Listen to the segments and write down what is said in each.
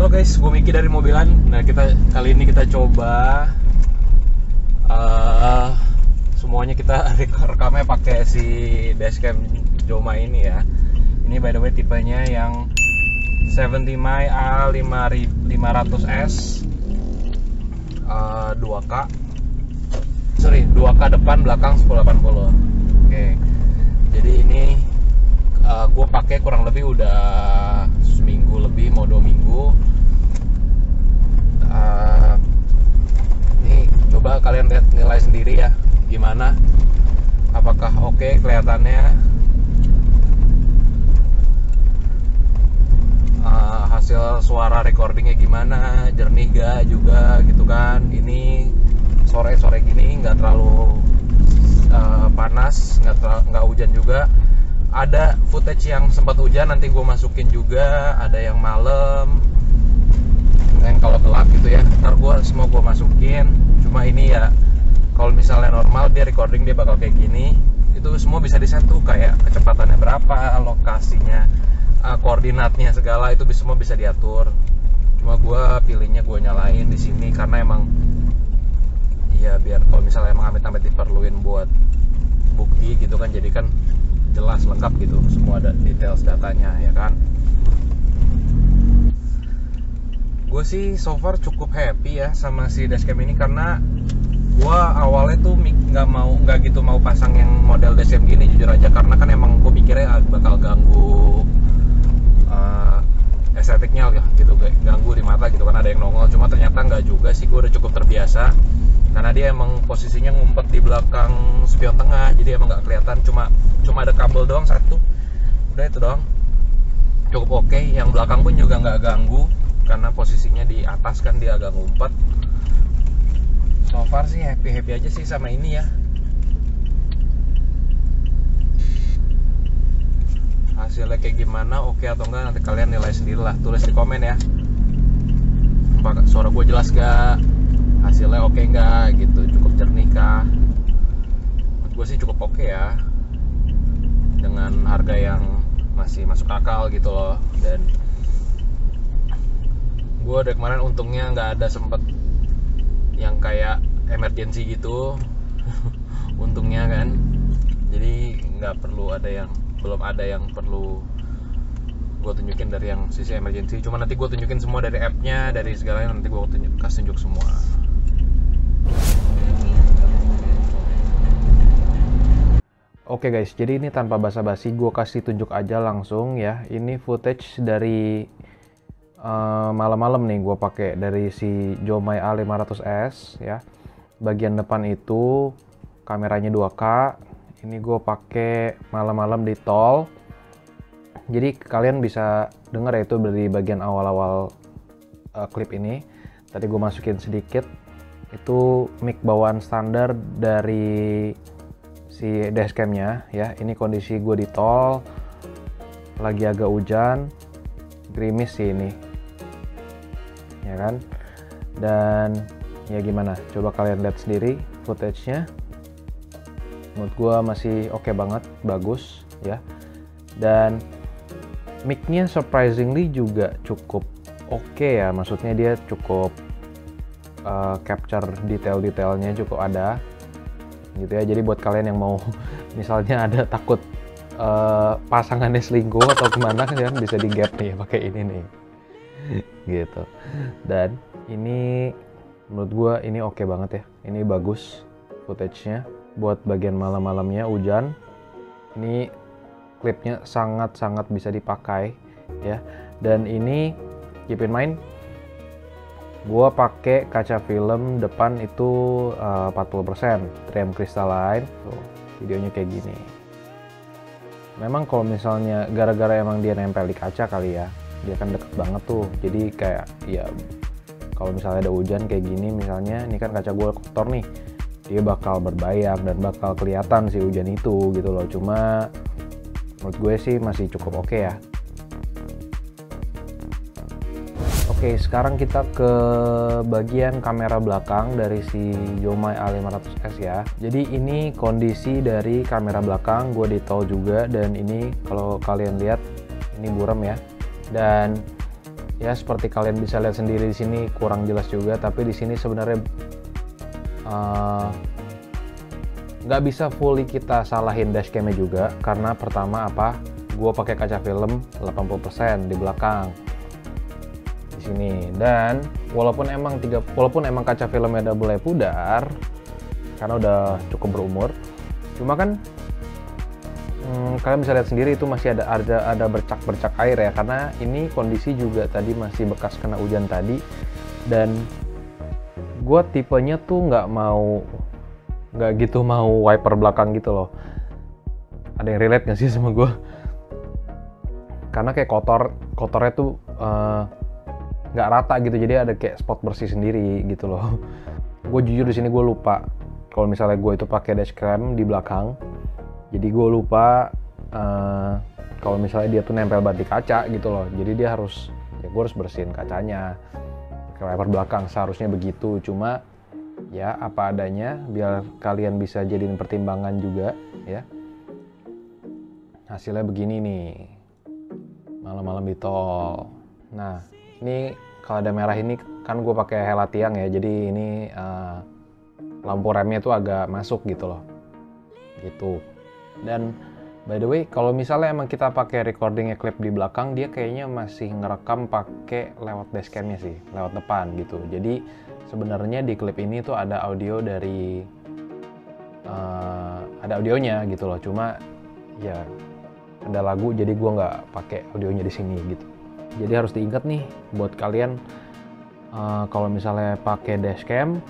Halo guys, gue Miki dari Mobilan. Nah, kali ini kita coba semuanya kita rekamnya pakai si dashcam Joma ini ya. Ini by the way tipenya yang 70mi A500S 2K depan, belakang 1080. Oke. Jadi ini gue pakai kurang lebih udah seminggu lebih, mau 2 minggu. Nih coba kalian lihat nilai sendiri ya, gimana, apakah oke kelihatannya, hasil suara recordingnya gimana, jernih gak juga gitu kan. Ini sore-sore gini nggak terlalu panas, nggak hujan juga. Ada footage yang sempat hujan, nanti gue masukin juga. Ada yang malam, yang kalau gelap gitu ya, ntar semua gue masukin. Cuma ini ya, kalau misalnya normal dia recording dia bakal kayak gini. Itu semua bisa diset tuh, kayak kecepatannya berapa, lokasinya, koordinatnya segala itu semua bisa diatur. Cuma gue pilihnya gue nyalain di sini karena emang ya biar kalau misalnya emang amit-amit diperluin buat bukti gitu kan, jadi kan jelas lengkap gitu, semua ada details datanya ya kan. Gue sih so far cukup happy ya sama si dashcam ini, karena gue awalnya tuh nggak gitu mau pasang yang model dashcam gini jujur aja, karena kan emang gue mikirnya bakal ganggu estetiknya ya gitu, ganggu di mata gitu kan, ada yang nongol. Cuma ternyata nggak juga sih, gue udah cukup terbiasa karena dia emang posisinya ngumpet di belakang spion tengah, jadi emang nggak kelihatan, cuma ada kabel doang satu, udah itu doang, cukup oke. Yang belakang pun juga nggak ganggu karena posisinya di atas kan, dia agak ngumpet. So far sih happy aja sih sama ini ya. Hasilnya kayak gimana, oke atau enggak, nanti kalian nilai sendirilah, tulis di komen ya. Suara gue jelas gak, hasilnya oke nggak gitu, cukup jernih kah. Menurut gue sih cukup oke ya, dengan harga yang masih masuk akal gitu loh. Dan gue dari kemarin untungnya nggak ada sempet yang kayak emergency gitu untungnya kan, jadi belum ada yang perlu gue tunjukin dari yang sisi emergency. Cuma nanti gue tunjukin semua dari app-nya, dari segalanya, nanti gue kasih tunjuk semua. Oke guys, jadi ini tanpa basa-basi gue kasih tunjuk aja langsung ya. Ini footage dari malam-malam nih gue pakai dari si Joma A500S ya. Bagian depan itu kameranya 2K. Ini gue pakai malam-malam di tol. Jadi kalian bisa dengar ya, itu dari bagian awal-awal klip ini. Tadi gue masukin sedikit. Itu mic bawaan standar dari si dashcamnya ya. Ini kondisi gue di tol, lagi agak hujan, gerimis sih ini, ya kan. Dan ya gimana, coba kalian lihat sendiri footage-nya. Menurut gue masih oke banget, bagus ya. Dan mic-nya surprisingly juga cukup oke ya, maksudnya dia cukup capture detail-detailnya cukup ada gitu ya. Jadi buat kalian yang mau misalnya ada takut pasangannya selingkuh atau kemana kan, bisa di gap nih pakai ini nih gitu. Dan ini menurut gua ini oke banget ya, ini bagus footage-nya buat bagian malam-malamnya hujan. Ini klipnya sangat-sangat bisa dipakai ya. Dan ini keep in mind, gua pakai kaca film depan itu 40% trim crystalline. Tuh, videonya kayak gini. Memang kalau misalnya gara-gara emang dia nempel di kaca kali ya, dia kan deket banget tuh. Jadi kayak ya kalau misalnya ada hujan kayak gini, misalnya ini kan kaca gua kotor nih, dia bakal berbayang dan bakal kelihatan si hujan itu gitu loh. Cuma menurut gue sih masih cukup oke ya. Oke, sekarang kita ke bagian kamera belakang dari si Joma A500S ya. Jadi ini kondisi dari kamera belakang, gue di tol juga, dan ini kalau kalian lihat ini buram ya. Dan Ya seperti kalian bisa lihat sendiri di sini kurang jelas juga, tapi di sini sebenarnya nggak bisa fully kita salahin dashcamnya juga, karena pertama apa? Gue pakai kaca film 80% di belakang di sini, dan walaupun emang kaca filmnya udah mulai pudar karena udah cukup berumur, cuma kan kalian bisa lihat sendiri itu masih ada bercak-bercak air ya, karena ini kondisi juga tadi masih bekas kena hujan tadi. Dan gue tipenya tuh nggak gitu mau wiper belakang gitu loh. Ada yang relate nggak sih sama gue? Karena kayak kotornya tuh nggak rata gitu, jadi ada kayak spot bersih sendiri gitu loh. Gue jujur di sini gue lupa kalau misalnya gue itu pakai dashcam di belakang. Jadi gue lupa kalau misalnya dia tuh nempel banget di kaca gitu loh. Jadi gue harus bersihin kacanya pakai wiper belakang, seharusnya begitu. Cuma ya apa adanya, biar kalian bisa jadiin pertimbangan juga ya. Hasilnya begini nih, malam-malam di tol. Nah ini kalau ada merah ini kan gue pakai helat tiang ya, jadi ini lampu remnya tuh agak masuk gitu loh gitu. Dan by the way, kalau misalnya emang kita pakai recordingnya klip di belakang, dia kayaknya masih ngerekam pakai lewat dashcamnya sih, lewat depan gitu. Jadi sebenarnya di klip ini tuh ada audio dari ada audionya gitu loh. Cuma ya ada lagu, jadi gue nggak pakai audionya di sini gitu. Jadi harus diingat nih buat kalian, kalau misalnya pakai dashcam,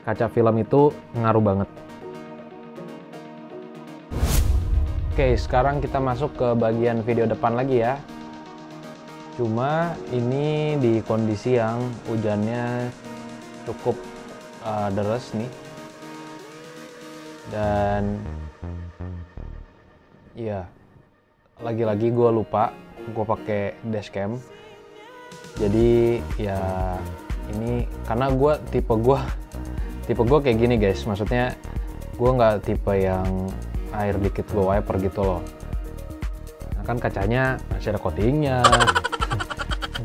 kaca film itu ngaruh banget. Oke, sekarang kita masuk ke bagian video depan lagi ya. Cuma ini di kondisi yang hujannya cukup deras nih. Dan ya, lagi-lagi gue lupa gue pakai dashcam. Jadi ya ini karena tipe gue kayak gini guys. Maksudnya gue nggak tipe yang air dikit gue wiper gitu loh. Nah, kan kacanya masih ada coatingnya.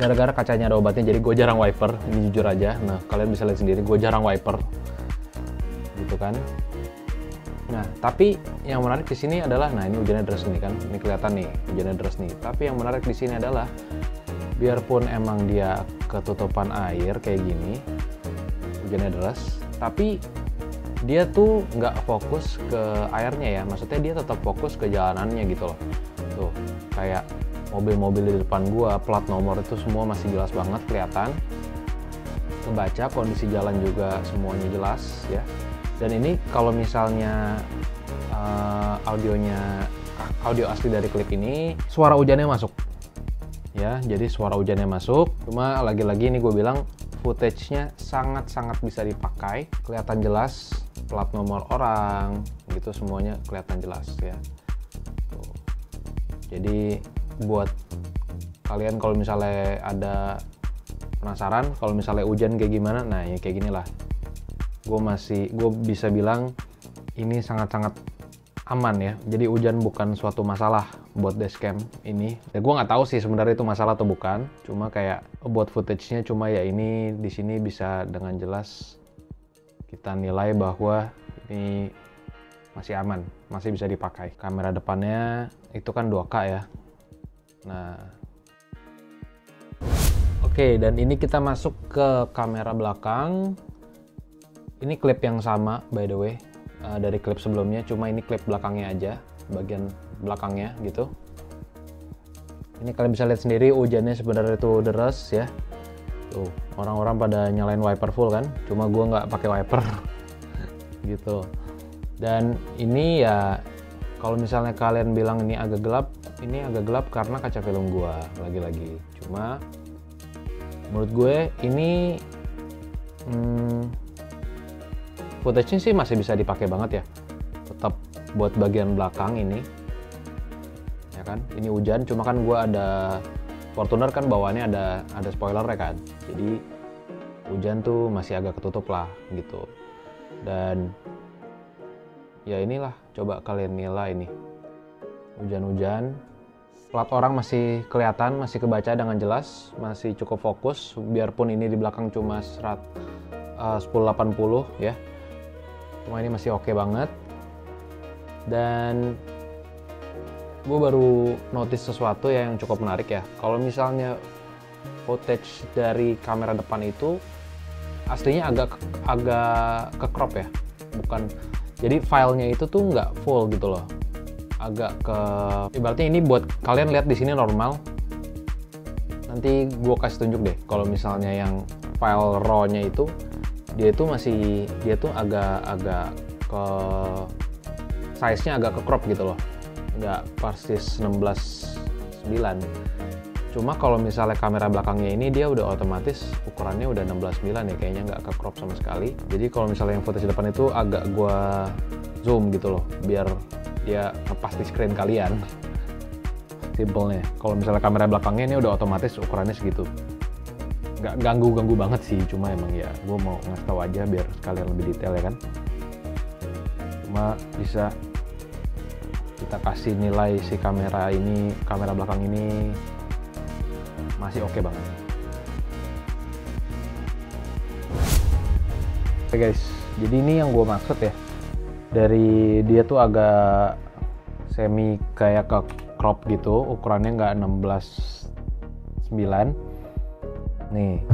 Gara-gara kacanya ada obatnya, jadi gue jarang wiper. Ini jujur aja. Nah kalian bisa lihat sendiri, gue jarang wiper gitu kan. Nah tapi yang menarik di sini adalah, nah ini hujannya deras nih kan, ini kelihatan nih hujannya deras nih. Tapi yang menarik di sini adalah, biarpun emang dia ketutupan air kayak gini, hujannya deras, tapi dia tuh nggak fokus ke airnya ya, maksudnya dia tetap fokus ke jalanannya gitu loh. Tuh kayak mobil-mobil di depan gua, plat nomor itu semua masih jelas banget kelihatan, kebaca, kondisi jalan juga semuanya jelas ya. Dan ini kalau misalnya audio asli dari klip ini, suara hujannya masuk ya, jadi suara hujannya masuk. Cuma lagi-lagi ini gue bilang footage-nya sangat-sangat bisa dipakai, kelihatan jelas plat nomor orang gitu, semuanya kelihatan jelas ya. Tuh. Jadi buat kalian kalau misalnya ada penasaran kalau misalnya hujan kayak gimana, nah ya kayak gini lah. Gue bisa bilang ini sangat-sangat aman ya. Jadi hujan bukan suatu masalah buat dashcam ini. Ya gue nggak tahu sih sebenarnya itu masalah atau bukan. Cuma kayak buat footage-nya, cuma ya ini di sini bisa dengan jelas kita nilai bahwa ini masih aman, masih bisa dipakai. Kamera depannya itu kan 2K ya. Nah, oke, dan ini kita masuk ke kamera belakang. Ini klip yang sama by the way dari klip sebelumnya, cuma ini klip belakangnya aja, bagian belakangnya gitu. Ini kalian bisa lihat sendiri hujannya sebenarnya itu deras ya. Tuh, orang-orang pada nyalain wiper full kan, cuma gue nggak pakai wiper gitu. Dan ini ya kalau misalnya kalian bilang ini agak gelap karena kaca film gue lagi-lagi. Cuma menurut gue ini footage-nya sih masih bisa dipakai banget ya, tetap buat bagian belakang ini ya kan. Ini hujan, cuma kan gue ada Fortuner kan bawaannya ada spoiler ya kan, jadi hujan tuh masih agak ketutup lah gitu. Dan ya inilah, coba kalian nilai nih hujan-hujan plat orang masih kelihatan, masih kebaca dengan jelas, masih cukup fokus. Biarpun ini di belakang cuma 1080 ya, cuma ini masih oke banget. Dan gue baru notice sesuatu yang cukup menarik ya. Kalau misalnya footage dari kamera depan itu aslinya agak ke crop ya, bukan. Jadi filenya itu tuh nggak full gitu loh, agak ke, ibaratnya ini buat kalian lihat di sini normal. Nanti gue kasih tunjuk deh kalau misalnya yang file raw-nya itu dia tuh agak ke size-nya agak ke crop gitu loh, nggak persis 16:9. Cuma kalau misalnya kamera belakangnya ini dia udah otomatis ukurannya udah 16:9 ya, kayaknya nggak ke crop sama sekali. Jadi kalau misalnya yang footage depan itu agak gua zoom gitu loh, biar dia ngepas di screen kalian. Simpelnya. Kalau misalnya kamera belakangnya ini udah otomatis ukurannya segitu. Nggak ganggu banget sih, cuma emang ya gua mau ngasih tahu aja biar kalian lebih detail ya kan. Cuma bisa kita kasih nilai si kamera belakang ini masih oke banget. Oke guys, jadi ini yang gue maksud ya, dari dia tuh agak semi kayak ke crop gitu, ukurannya nggak 16:9. Nih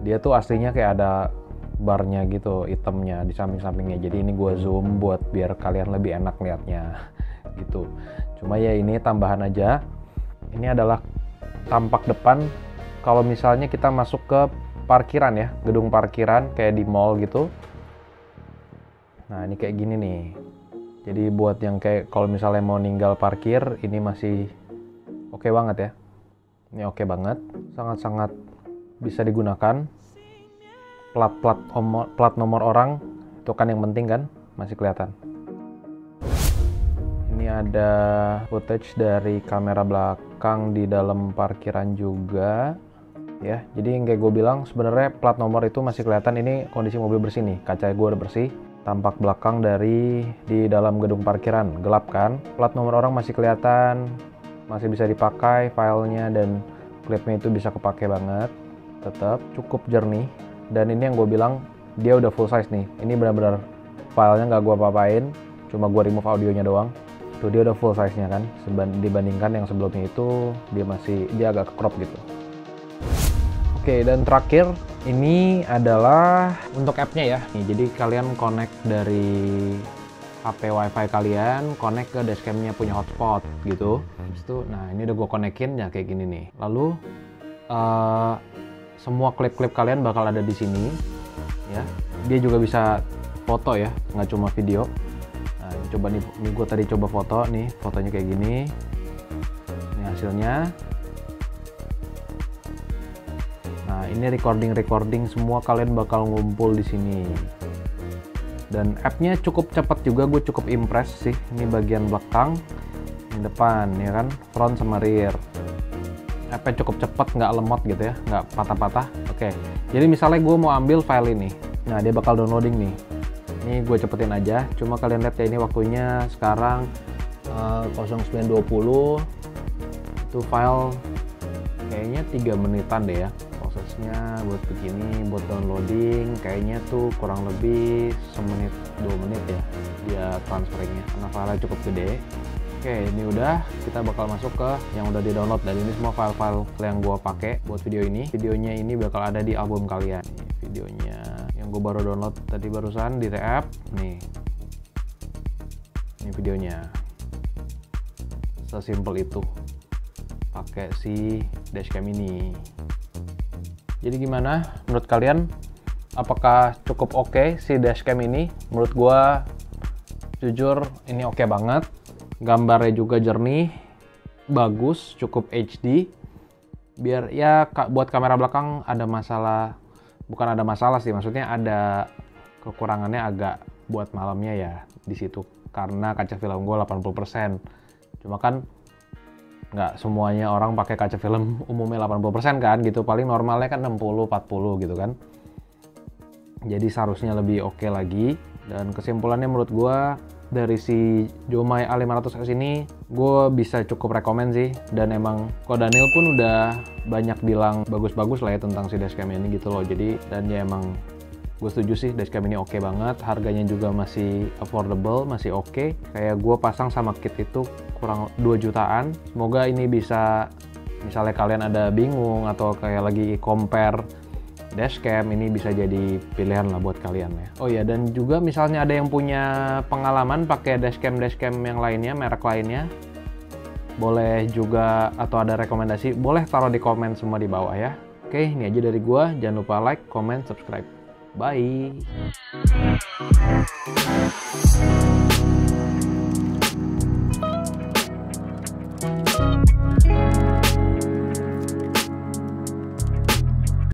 dia tuh aslinya kayak ada barnya gitu, hitamnya di samping-sampingnya. Jadi ini gue zoom buat biar kalian lebih enak liatnya gitu. Cuma ya ini tambahan aja. Ini adalah tampak depan kalau misalnya kita masuk ke parkiran ya, gedung parkiran kayak di mall gitu. Nah ini kayak gini nih. Jadi buat yang kayak kalau misalnya mau ninggal parkir, ini masih oke banget ya. Ini oke banget, sangat-sangat bisa digunakan. Plat nomor orang itu kan yang penting kan, masih kelihatan. Ini ada footage dari kamera belakang di dalam parkiran juga ya. Jadi yang kayak gue bilang, sebenarnya plat nomor itu masih kelihatan. Ini kondisi mobil bersih nih, kaca gue udah bersih. Tampak belakang dari di dalam gedung parkiran, gelap kan. Plat nomor orang masih kelihatan, masih bisa dipakai filenya, dan klipnya itu bisa kepake banget. Tetap cukup jernih. Dan ini yang gue bilang, dia udah full size nih. Ini benar-benar filenya nggak gue apa-apain, cuma gue remove audionya doang. Tuh dia udah full size-nya kan, dibandingkan yang sebelumnya itu dia agak crop gitu. Oke, dan terakhir ini adalah untuk app-nya ya. Nih, jadi kalian connect dari HP WiFi kalian, connect ke dashcam-nya punya hotspot gitu. Habis itu, nah ini udah gue konekin ya kayak gini nih. Lalu semua klip-klip kalian bakal ada di sini ya. Dia juga bisa foto ya, nggak cuma video. Nah, coba nih gue tadi coba foto nih, fotonya kayak gini. Ini hasilnya. Nah, ini recording semua kalian bakal ngumpul di sini. Dan app-nya cukup cepat juga, gue cukup impress sih. Ini bagian belakang, ini depan ya kan, front sama rear. App-nya cukup cepat, nggak lemot gitu ya, nggak patah-patah. Oke, jadi misalnya gue mau ambil file ini, nah dia bakal downloading nih. Ini gue cepetin aja, cuma kalian lihat ya ini waktunya sekarang 09.20. Itu file kayaknya 3 menitan deh ya prosesnya buat begini, buat downloading. Kayaknya tuh kurang lebih 1-2 menit ya dia transferingnya, karena filenya cukup gede. Oke, ini udah, kita bakal masuk ke yang udah di-download, dan ini semua file-file yang gue pakai buat video ini. Videonya ini bakal ada di album kalian. Nih, videonya yang gue baru download tadi barusan di app. Nih. Ini videonya. Sesimpel itu. Pakai si dashcam ini. Jadi gimana menurut kalian? Apakah cukup oke si dashcam ini? Menurut gue jujur ini oke banget. Gambarnya juga jernih, bagus, cukup HD. Biar ya buat kamera belakang ada masalah, bukan ada masalah sih, maksudnya ada kekurangannya agak buat malamnya ya di situ, karena kaca film gue 80%. Cuma kan nggak semuanya orang pakai kaca film umumnya 80% kan gitu, paling normalnya kan 60-40 gitu kan. Jadi seharusnya lebih oke lagi. Dan kesimpulannya menurut gue dari si Jomai A500S ini gue bisa cukup rekomen sih, dan emang Ko Daniel pun udah banyak bilang bagus-bagus lah ya tentang si dashcam ini gitu loh. Jadi dan ya emang gue setuju sih, dashcam ini oke banget, harganya juga masih affordable, masih oke. Kayak gue pasang sama kit itu kurang 2 jutaan. Semoga ini bisa, misalnya kalian ada bingung atau kayak lagi compare dashcam, ini bisa jadi pilihan lah buat kalian ya. Oh ya, dan juga misalnya ada yang punya pengalaman pakai dashcam yang lainnya, merek lainnya, boleh juga, atau ada rekomendasi, boleh taruh di komen semua di bawah ya. Oke, ini aja dari gua. Jangan lupa like, comment, subscribe. Bye.